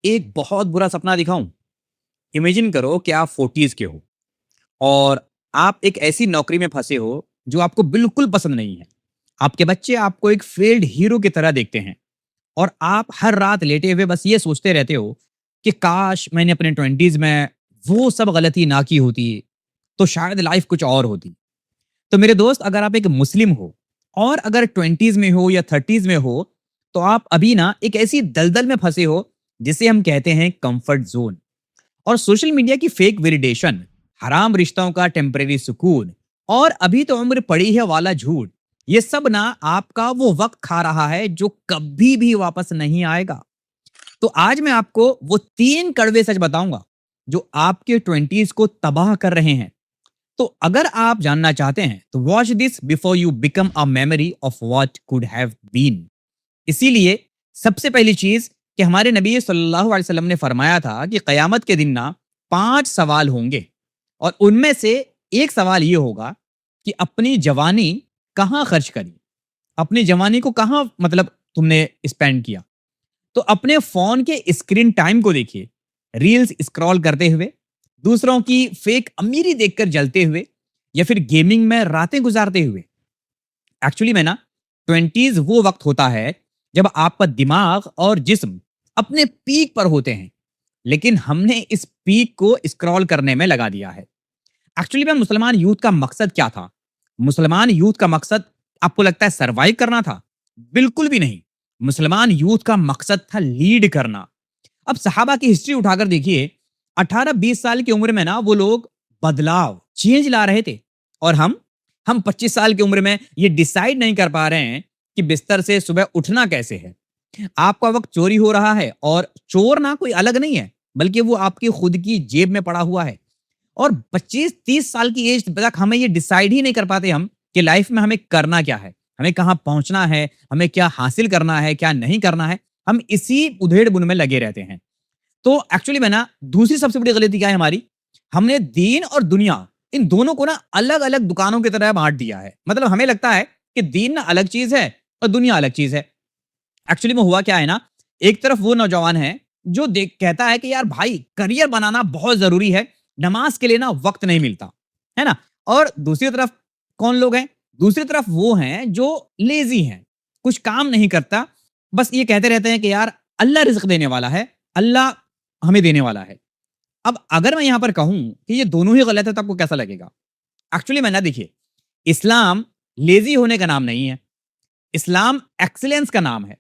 एक बहुत बुरा सपना दिखाऊं। इमेजिन करो कि आप 40s के हो और आप एक ऐसी नौकरी में फंसे हो जो आपको बिल्कुल पसंद नहीं है। आपके बच्चे आपको एक फेल्ड हीरो की तरह देखते हैं और आप हर रात लेटे हुए बस ये सोचते रहते हो कि काश मैंने अपने 20s में वो सब गलती ना की होती, तो शायद लाइफ कुछ और होती। तो मेरे दोस्त, अगर आप एक मुस्लिम हो और अगर 20s में हो या 30s में हो, तो आप अभी ना एक ऐसी दलदल में फंसे हो जिसे हम कहते हैं कंफर्ट जोन। और सोशल मीडिया की फेक वैलिडेशन, हराम रिश्तों का टेम्परेरी सुकून और अभी तो उम्र पड़ी है वाला झूठ, ये सब ना आपका वो वक्त खा रहा है जो कभी भी वापस नहीं आएगा। तो आज मैं आपको वो 3 कड़वे सच बताऊंगा जो आपके 20s को तबाह कर रहे हैं। तो अगर आप जानना चाहते हैं तो watch this before you become a memory of what could have been. इसीलिए सबसे पहली चीज कि हमारे नबी सल्लल्लाहु अलैहि वसल्लम ने फरमाया था कि कयामत के दिन ना 5 सवाल होंगे और उनमें से एक सवाल ये होगा कि अपनी जवानी कहाँ खर्च करी, अपनी जवानी को कहाँ मतलब तुमने स्पेंड किया। तो अपने फोन के स्क्रीन टाइम को देखिए, रील्स स्क्रॉल करते हुए, दूसरों की फेक अमीरी देखकर जलते हुए या फिर गेमिंग में रातें गुजारते हुए। एक्चुअली में ना 20s वो वक्त होता है जब आपका दिमाग और जिस्म अपने पीक पर होते हैं, लेकिन हमने इस पीक को स्क्रॉल करने में लगा दिया है। एक्चुअली में मुसलमान यूथ का मकसद क्या था? मुसलमान यूथ का मकसद आपको लगता है सरवाइव करना था? बिल्कुल भी नहीं। मुसलमान यूथ का मकसद था लीड करना। अब सहाबा की हिस्ट्री उठाकर देखिए, 18-20 साल की उम्र में ना वो लोग बदलाव, चेंज ला रहे थे। और हम 25 साल की उम्र में ये डिसाइड नहीं कर पा रहे हैं कि बिस्तर से सुबह उठना कैसे है। आपका वक्त चोरी हो रहा है और चोर ना कोई अलग नहीं है, बल्कि वो आपकी खुद की जेब में पड़ा हुआ है। और 25-30 साल की एज तक हमें ये डिसाइड ही नहीं कर पाते हम कि लाइफ में हमें करना क्या है, हमें कहाँ पहुंचना है, हमें क्या हासिल करना है, क्या नहीं करना है। हम इसी उधेड़ बुन में लगे रहते हैं। तो एक्चुअली में ना दूसरी सबसे बड़ी गलती क्या है हमारी? हमने दीन और दुनिया, इन दोनों को ना अलग-अलग दुकानों की तरह बाँट दिया है। मतलब हमें लगता है कि दीन ना अलग चीज़ है और दुनिया अलग चीज़ है। एक्चुअली में हुआ क्या है ना, एक तरफ वो नौजवान है जो देख कहता है कि यार भाई करियर बनाना बहुत ज़रूरी है, नमाज़ के लिए ना वक़्त नहीं मिलता, है ना? और दूसरी तरफ कौन लोग हैं? दूसरी तरफ वो हैं जो लेज़ी हैं, कुछ काम नहीं करता, बस ये कहते रहते हैं कि यार अल्लाह रिज़्क देने वाला है, अल्लाह हमें देने वाला है। अब अगर मैं यहाँ पर कहूँ कि ये दोनों ही गलत है तो आपको कैसा लगेगा? एक्चुअली में ना देखिए, इस्लाम लेज़ी होने का नाम नहीं है, इस्लाम एक्सीलेंस का नाम है।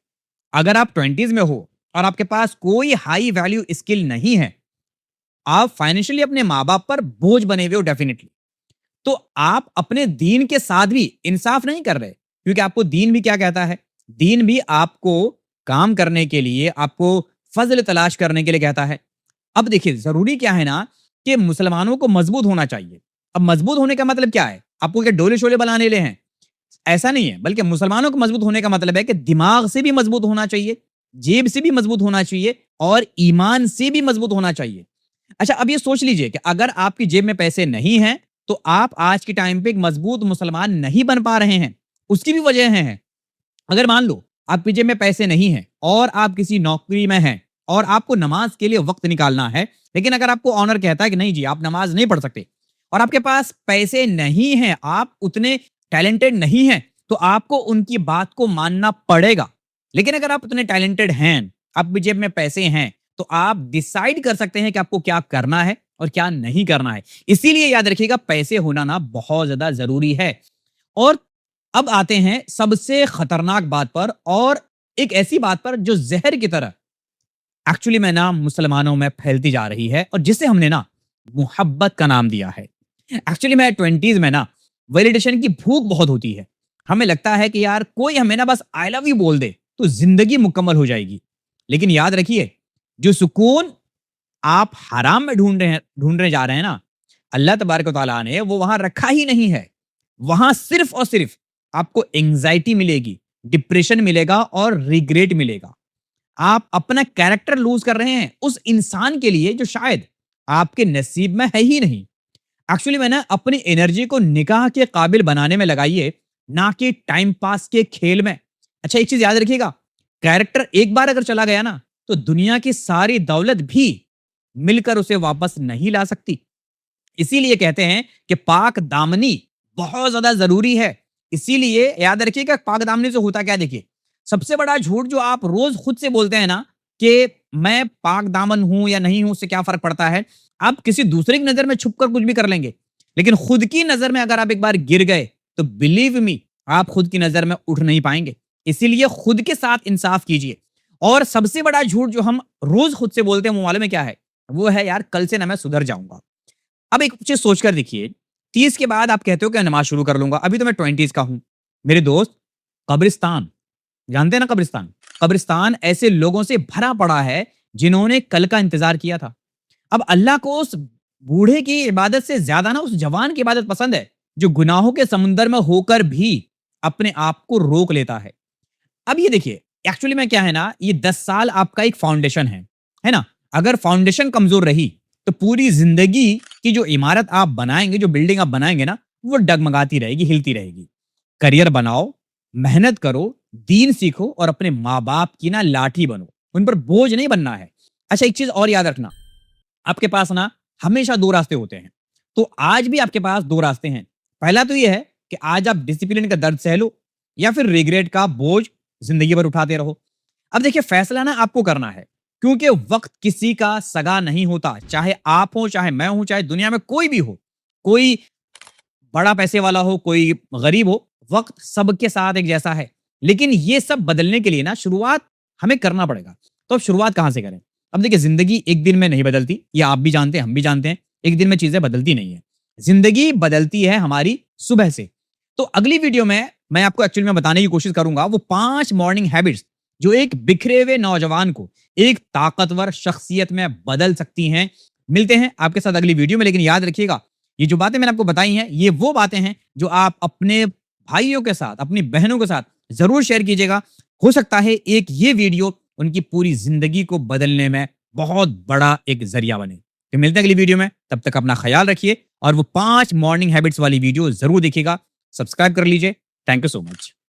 अगर आप 20s में हो और आपके पास कोई हाई वैल्यू स्किल नहीं है, आप फाइनेंशियली अपने माँ-बाप पर बोझ बने हुए हो डेफिनिटली। तो आप अपने दीन के साथ भी इंसाफ नहीं कर रहे, क्योंकि आपको दीन भी क्या कहता है? दीन भी आपको काम करने के लिए, आपको फ़ज़्ल तलाश करने के लिए कहता है। अब देखिए, ज़रूरी क्या है ना कि मुसलमानों को मज़बूत होना चाहिए। अब मज़बूत होने का मतलब क्या है? आपको क्या डोले-शोले बनाने ले हैं? ऐसा नहीं है, बल्कि मुसलमानों को मज़बूत होने का मतलब है कि दिमाग से भी मज़बूत होना चाहिए, जेब से भी मज़बूत होना चाहिए और ईमान से भी मज़बूत होना चाहिए। अच्छा, अब ये सोच लीजिए कि अगर आपकी जेब में पैसे नहीं हैं, तो आप आज के टाइम पे एक मज़बूत मुसलमान नहीं बन पा रहे हैं। उसकी भी वजह हैं। अगर मान लो आपकी जेब में पैसे नहीं हैं और आप किसी नौकरी में हैं और आपको नमाज के लिए वक्त निकालना है, लेकिन अगर आपको ऑनर कहता है कि नहीं जी आप नमाज नहीं पढ़ सकते और आपके पास पैसे नहीं हैं, आप उतने टैलेंटेड नहीं हैं, तो आपको उनकी बात को मानना पड़ेगा। लेकिन अगर आप उतने टैलेंटेड हैं, आपकी जेब में पैसे हैं, तो आप डिसाइड कर सकते हैं कि आपको क्या करना है और क्या नहीं करना है। इसीलिए याद रखिएगा, पैसे होना ना बहुत ज्यादा जरूरी है। और अब आते हैं सबसे खतरनाक बात पर, और एक ऐसी बात पर जो जहर की तरह एक्चुअली में ना मुसलमानों में फैलती जा रही है और जिसे हमने ना मोहब्बत का नाम दिया है। एक्चुअली में 20s में ना वैलिडेशन की भूख बहुत होती है। हमें लगता है कि यार कोई हमें ना बस आई लव यू बोल दे तो जिंदगी मुकम्मल हो जाएगी। लेकिन याद रखिए, जो सुकून आप हराम में ढूंढने जा रहे हैं ना, अल्लाह तबारक व तआला ने वो वहां रखा ही नहीं है। वहां सिर्फ और सिर्फ आपको एंग्जाइटी मिलेगी, डिप्रेशन मिलेगा और रिग्रेट मिलेगा। आप अपना कैरेक्टर लूज कर रहे हैं उस इंसान के लिए जो शायद आपके नसीब में है ही नहीं। एक्चुअली मैं ना अपनी एनर्जी को निकाह के काबिल बनाने में लगाइए, ना कि टाइम पास के खेल में। अच्छा, एक चीज याद रखिएगा, कैरेक्टर एक बार अगर चला गया ना, तो दुनिया की सारी दौलत भी मिलकर उसे वापस नहीं ला सकती। इसीलिए कहते हैं कि पाक दामनी बहुत ज्यादा जरूरी है। इसीलिए याद रखिएगा पाक दामनी से होता क्या है, देखिए सबसे बड़ा झूठ जो आप रोज खुद से बोलते हैं ना कि मैं पाक दामन हूं या नहीं हूं, उससे क्या फर्क पड़ता है। आप किसी दूसरे की नजर में छुपकर कुछ भी कर लेंगे, लेकिन खुद की नजर में अगर आप एक बार गिर गए तो बिलीव मी आप खुद की नजर में उठ नहीं पाएंगे। इसीलिए खुद के साथ इंसाफ कीजिए। और सबसे बड़ा झूठ जो हम रोज खुद से बोलते हैं वो मालूम है क्या है, वो है यार कल से ना मैं सुधर जाऊंगा। अब एक चीज सोचकर देखिए, 30 के बाद आप कहते हो कि नमाज शुरू कर लूंगा, अभी तो मैं 20s का हूं। मेरे दोस्त, कब्रिस्तान जानते हैं ना, कब्रिस्तान कब्रिस्तान ऐसे लोगों से भरा पड़ा है जिन्होंने कल का इंतजार किया था। अब अल्लाह को उस बूढ़े की इबादत से ज्यादा ना उस जवान की इबादत पसंद है जो गुनाहों के समुंदर में होकर भी अपने आप को रोक लेता है। अब ये देखिए एक्चुअली में क्या है ना, ये 10 साल आपका एक फाउंडेशन है ना। अगर फाउंडेशन कमजोर रही तो पूरी जिंदगी की जो इमारत आप बनाएंगे, जो बिल्डिंग आप बनाएंगे ना, वो डगमगाती रहेगी, हिलती रहेगी। करियर बनाओ, मेहनत करो, दीन सीखो और अपने माँ बाप की ना लाठी बनो, उन पर बोझ नहीं बनना है। अच्छा एक चीज और याद रखना, आपके पास ना हमेशा दो रास्ते होते हैं, तो आज भी आपके पास दो रास्ते हैं। पहला तो यह है कि आज आप डिसिप्लिन का दर्द सह लो या फिर रिग्रेट का बोझ जिंदगी भर उठाते रहो। अब देखिए फैसला ना आपको करना है, क्योंकि वक्त किसी का सगा नहीं होता, चाहे आप हो, चाहे मैं हूं, चाहे दुनिया में कोई भी हो, कोई बड़ा पैसे वाला हो, कोई गरीब हो, वक्त सबके साथ एक जैसा है। लेकिन ये सब बदलने के लिए ना शुरुआत हमें करना पड़ेगा। तो अब शुरुआत कहां से करें? अब देखिए जिंदगी एक दिन में नहीं बदलती, ये आप भी जानते हैं, हम भी जानते हैं, एक दिन में चीजें बदलती नहीं है। जिंदगी बदलती है हमारी सुबह से। तो अगली वीडियो में मैं आपको एक्चुअली में बताने की कोशिश करूंगा वो 5 मॉर्निंग हैबिट्स जो एक बिखरे हुए नौजवान को एक ताकतवर शख्सियत में बदल सकती हैं। मिलते हैं आपके साथ अगली वीडियो में, लेकिन याद रखिएगा ये जो बातें मैंने आपको बताई हैं ये वो बातें हैं जो आप अपने भाइयों के साथ, अपनी बहनों के साथ जरूर शेयर कीजिएगा। हो सकता है एक ये वीडियो उनकी पूरी जिंदगी को बदलने में बहुत बड़ा एक जरिया बने। तो मिलते हैं अगली वीडियो में, तब तक अपना ख्याल रखिए और वो 5 मॉर्निंग हैबिट्स वाली वीडियो जरूर देखिएगा। सब्सक्राइब कर लीजिए। Thank you so much.